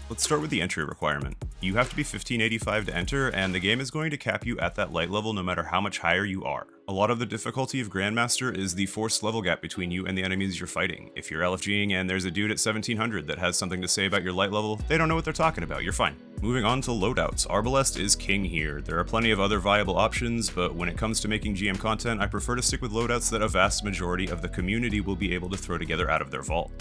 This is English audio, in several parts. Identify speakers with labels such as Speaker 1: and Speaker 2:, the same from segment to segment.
Speaker 1: Let's start with the entry requirement. You have to be 1585 to enter, and the game is going to cap you at that light level no matter how much higher you are. A lot of the difficulty of Grandmaster is the forced level gap between you and the enemies you're fighting. If you're LFGing and there's a dude at 1700 that has something to say about your light level, they don't know what they're talking about, you're fine. Moving on to loadouts, Arbalest is king here. There are plenty of other viable options, but when it comes to making GM content, I prefer to stick with loadouts that a vast majority of the community will be able to throw together out of their vault.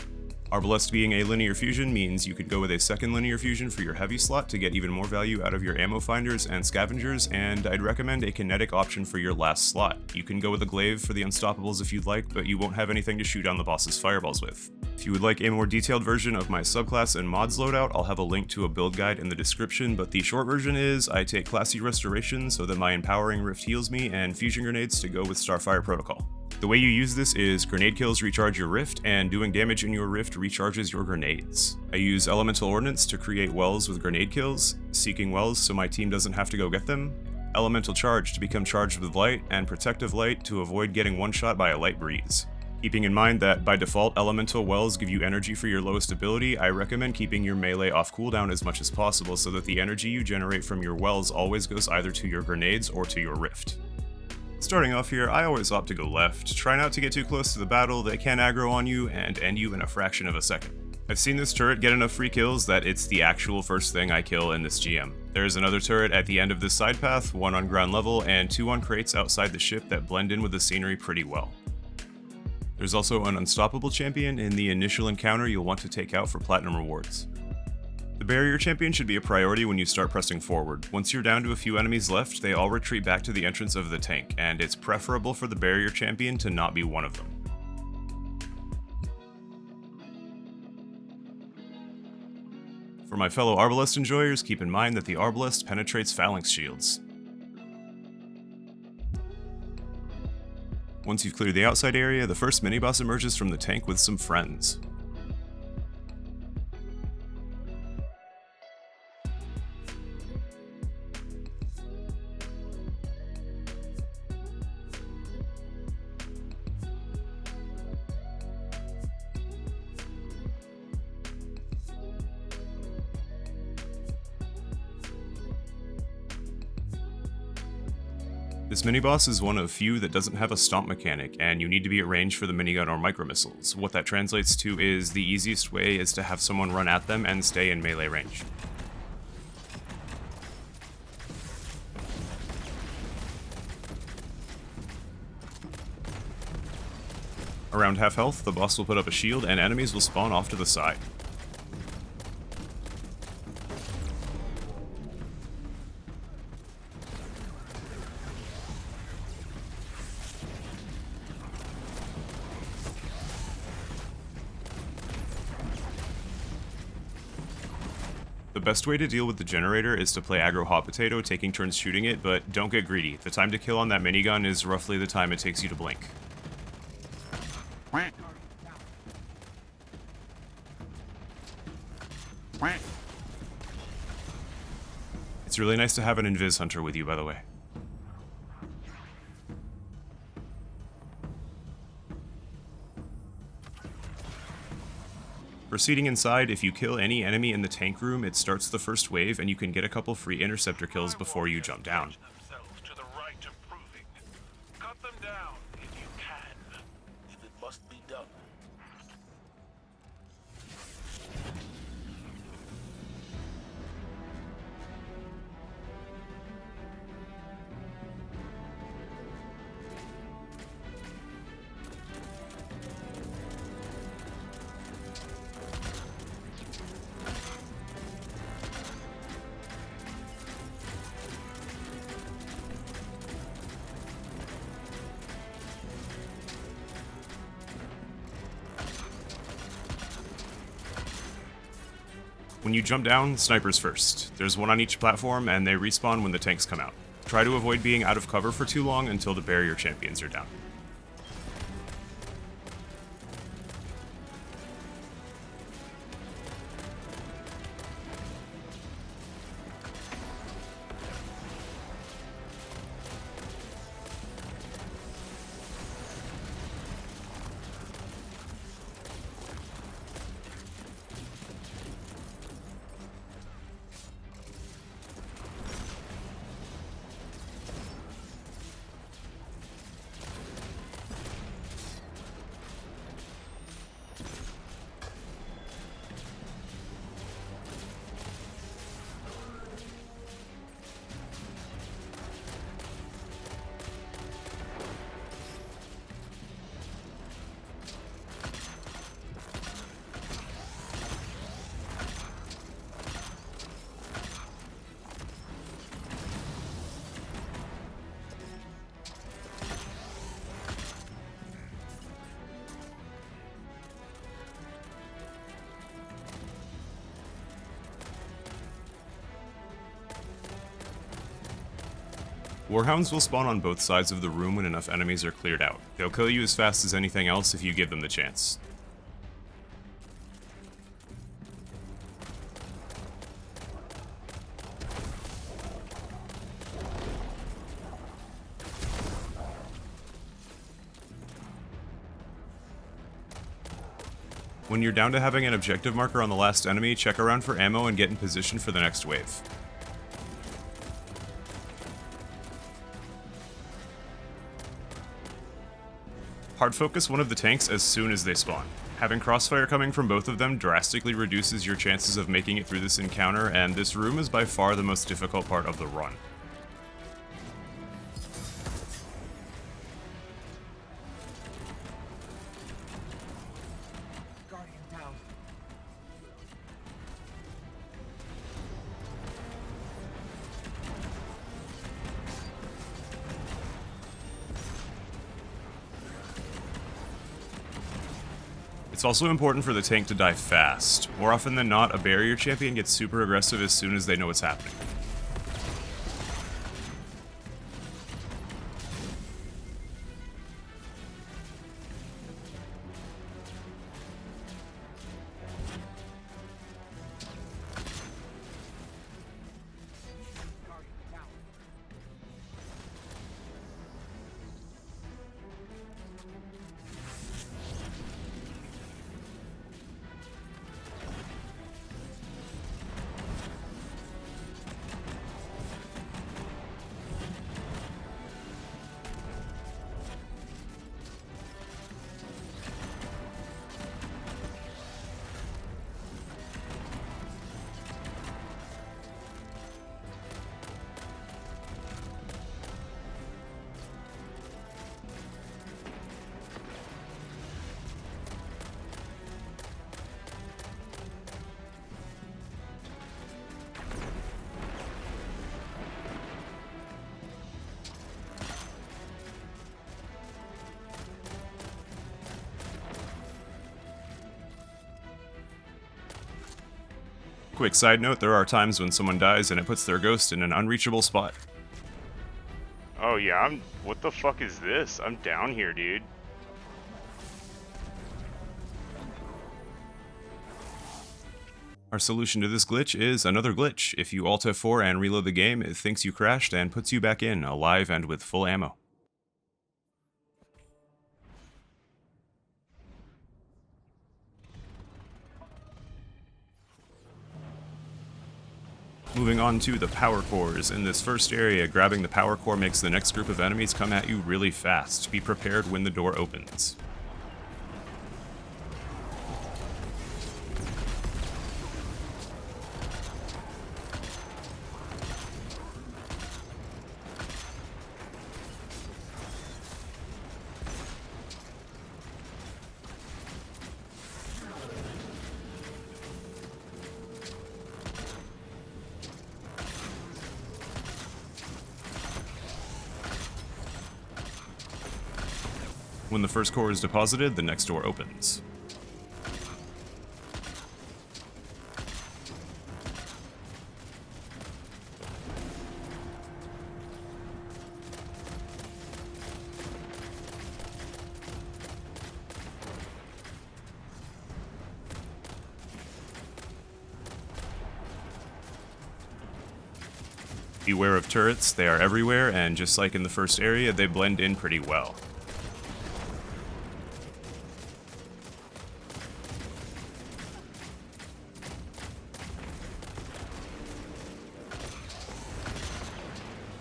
Speaker 1: Arbalest being a linear fusion means you could go with a second linear fusion for your heavy slot to get even more value out of your ammo finders and scavengers, and I'd recommend a kinetic option for your last slot. You can go with a glaive for the unstoppables if you'd like, but you won't have anything to shoot down the boss's fireballs with. If you would like a more detailed version of my subclass and mods loadout, I'll have a link to a build guide in the description, but the short version is I take Classy Restoration so that my Empowering Rift heals me, and Fusion Grenades to go with Starfire Protocol. The way you use this is grenade kills recharge your rift, and doing damage in your rift recharges your grenades. I use elemental ordnance to create wells with grenade kills, seeking wells so my team doesn't have to go get them, elemental charge to become charged with light, and protective light to avoid getting one-shot by a light breeze. Keeping in mind that by default elemental wells give you energy for your lowest ability, I recommend keeping your melee off cooldown as much as possible so that the energy you generate from your wells always goes either to your grenades or to your rift. Starting off here, I always opt to go left. Try not to get too close to the battle, they can aggro on you and end you in a fraction of a second. I've seen this turret get enough free kills that it's the actual first thing I kill in this GM. There's another turret at the end of this side path, one on ground level, and two on crates outside the ship that blend in with the scenery pretty well. There's also an unstoppable champion in the initial encounter you'll want to take out for platinum rewards. The barrier champion should be a priority when you start pressing forward. Once you're down to a few enemies left, they all retreat back to the entrance of the tank, and it's preferable for the barrier champion to not be one of them. For my fellow Arbalest enjoyers, keep in mind that the Arbalest penetrates phalanx shields. Once you've cleared the outside area, the first miniboss emerges from the tank with some friends. This miniboss is one of few that doesn't have a stomp mechanic, and you need to be at range for the minigun or micromissiles. What that translates to is the easiest way is to have someone run at them and stay in melee range. Around half health, the boss will put up a shield and enemies will spawn off to the side. The best way to deal with the generator is to play aggro hot potato, taking turns shooting it, but don't get greedy. The time to kill on that minigun is roughly the time it takes you to blink. It's really nice to have an invis hunter with you, by the way. Proceeding inside, if you kill any enemy in the tank room, it starts the first wave and you can get a couple free interceptor kills before you jump down.
Speaker 2: Cut them down if you can. If it must be done.
Speaker 1: When you jump down, snipers first. There's one on each platform, and they respawn when the tanks come out. Try to avoid being out of cover for too long until the barrier champions are down. Warhounds will spawn on both sides of the room when enough enemies are cleared out. They'll kill you as fast as anything else if you give them the chance. When you're down to having an objective marker on the last enemy, check around for ammo and get in position for the next wave. Hard focus one of the tanks as soon as they spawn. Having crossfire coming from both of them drastically reduces your chances of making it through this encounter, and this room is by far the most difficult part of the run. It's also important for the tank to die fast. More often than not, a barrier champion gets super aggressive as soon as they know what's happening. Quick side note, there are times when someone dies and it puts their ghost in an unreachable spot.
Speaker 3: Oh yeah, what the fuck is this? I'm down here, dude.
Speaker 1: Our solution to this glitch is another glitch. If you Alt F4 and reload the game, it thinks you crashed and puts you back in, alive and with full ammo. Moving on to the power cores. In this first area, grabbing the power core makes the next group of enemies come at you really fast. Be prepared when the door opens. When the first core is deposited, the next door opens. Beware of turrets, they are everywhere, and just like in the first area, they blend in pretty well.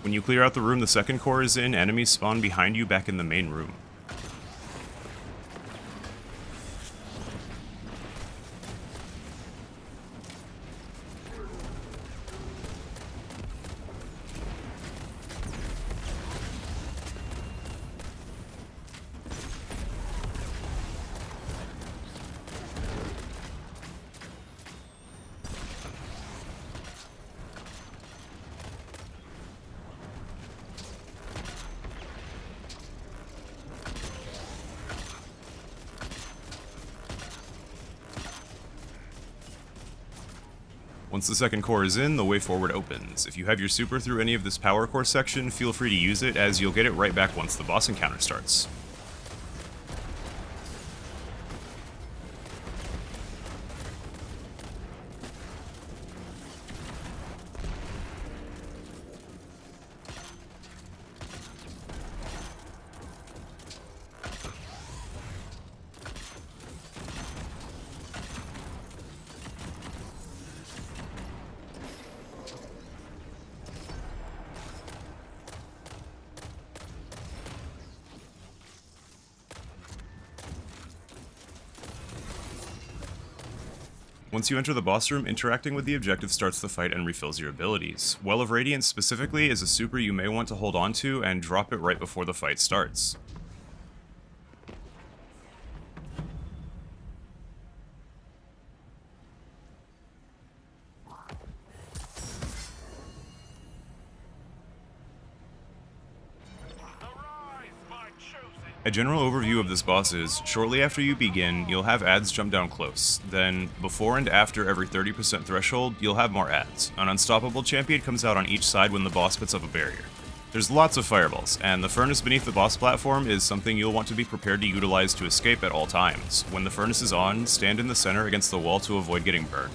Speaker 1: When you clear out the room the second core is in, enemies spawn behind you back in the main room. Once the second core is in, the way forward opens. If you have your super through any of this power core section, feel free to use it, as you'll get it right back once the boss encounter starts. Once you enter the boss room, interacting with the objective starts the fight and refills your abilities. Well of Radiance specifically is a super you may want to hold on to and drop it right before the fight starts. A general overview of this boss is, shortly after you begin, you'll have ads jump down close. Then, before and after every 30% threshold, you'll have more ads. An unstoppable champion comes out on each side when the boss puts up a barrier. There's lots of fireballs, and the furnace beneath the boss platform is something you'll want to be prepared to utilize to escape at all times. When the furnace is on, stand in the center against the wall to avoid getting burned.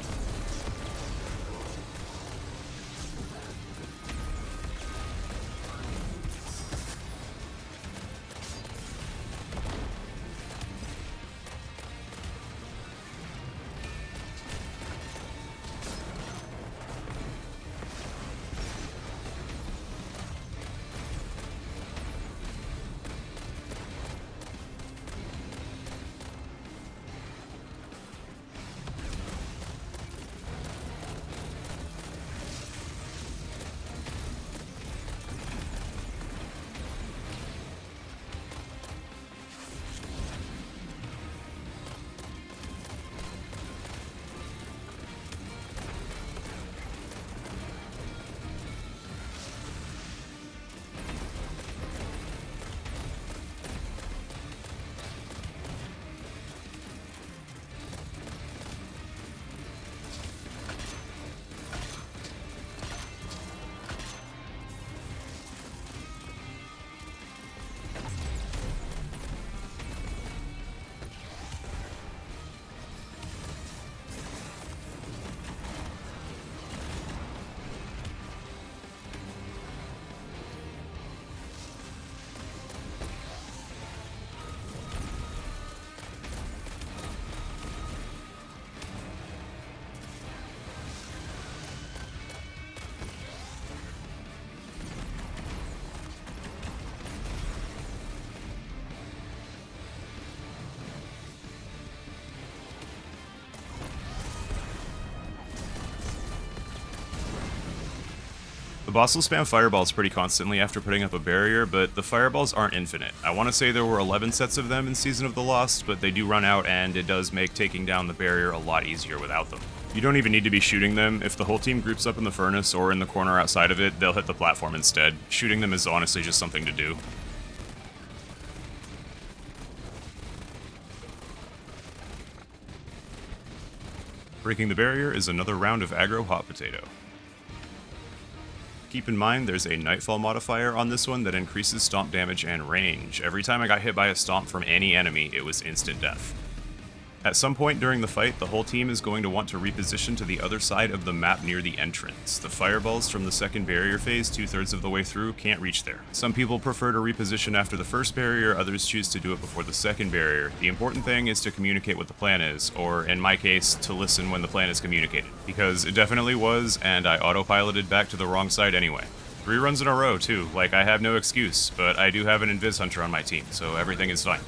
Speaker 1: The boss will spam fireballs pretty constantly after putting up a barrier, but the fireballs aren't infinite. I want to say there were 11 sets of them in Season of the Lost, but they do run out, and it does make taking down the barrier a lot easier without them. You don't even need to be shooting them. If the whole team groups up in the furnace or in the corner outside of it, they'll hit the platform instead. Shooting them is honestly just something to do. Breaking the barrier is another round of aggro hot potato. Keep in mind there's a Nightfall modifier on this one that increases stomp damage and range. Every time I got hit by a stomp from any enemy, it was instant death. At some point during the fight, the whole team is going to want to reposition to the other side of the map near the entrance. The fireballs from the second barrier phase, 2/3 of the way through, can't reach there. Some people prefer to reposition after the first barrier, others choose to do it before the second barrier. The important thing is to communicate what the plan is, or in my case, to listen when the plan is communicated. Because it definitely was, and I autopiloted back to the wrong side anyway. 3 runs in a row, too. Like, I have no excuse, but I do have an Invis Hunter on my team, so everything is fine.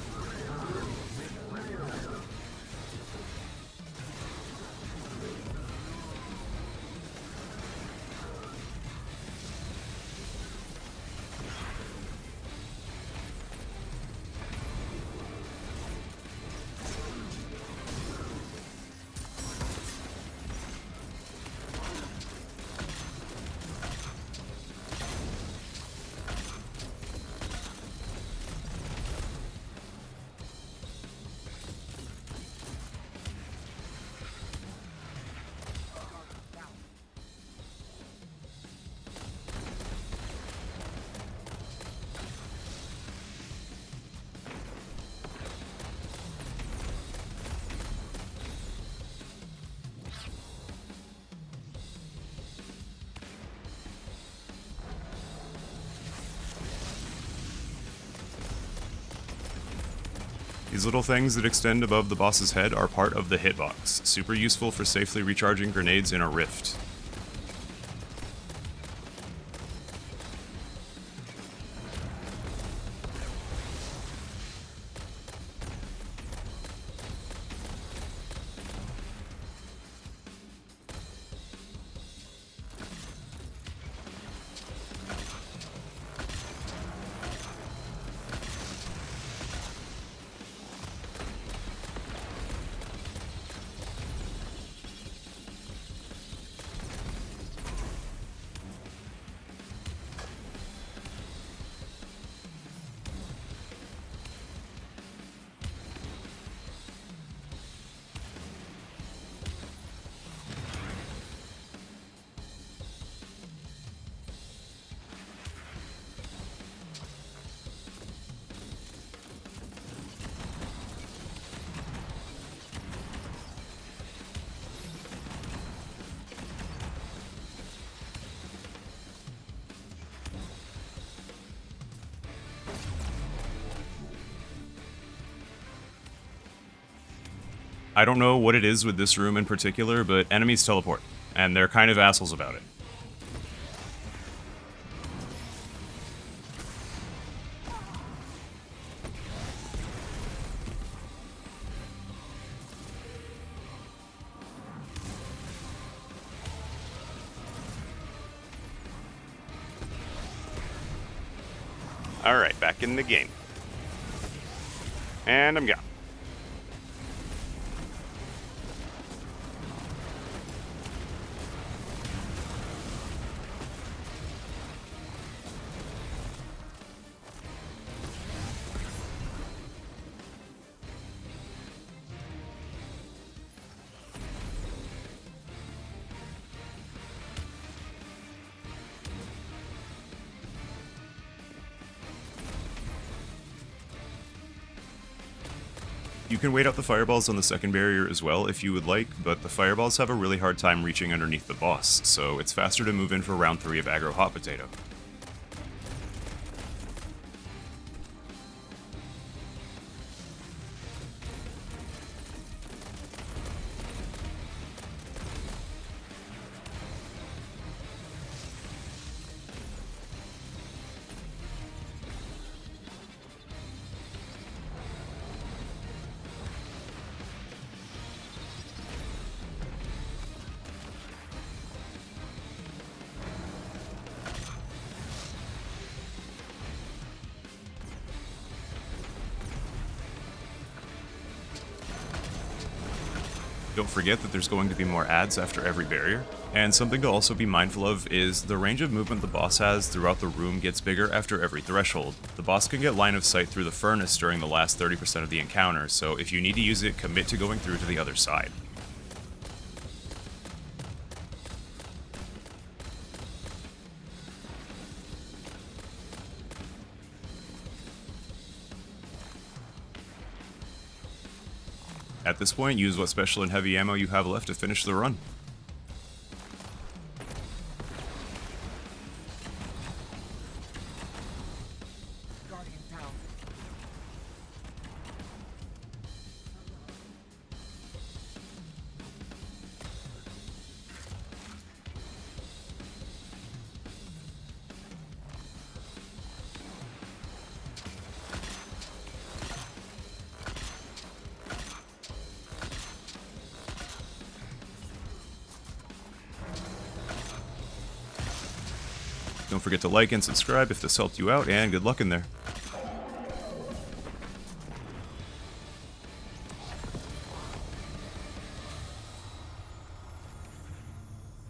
Speaker 1: These little things that extend above the boss's head are part of the hitbox, super useful for safely recharging grenades in a rift. I don't know what it is with this room in particular, but enemies teleport, and they're kind of assholes about it.
Speaker 3: Alright, back in the game. And I'm gone.
Speaker 1: You can wait out the fireballs on the second barrier as well if you would like, but the fireballs have a really hard time reaching underneath the boss, so it's faster to move in for round 3 of Aggro Hot Potato. Don't forget that there's going to be more ads after every barrier. And something to also be mindful of is the range of movement the boss has throughout the room gets bigger after every threshold. The boss can get line of sight through the furnace during the last 30% of the encounter, so if you need to use it, commit to going through to the other side. At this point, use what special and heavy ammo you have left to finish the run.
Speaker 4: Guardian down.
Speaker 1: Don't forget to like and subscribe if this helped you out, and good luck in there.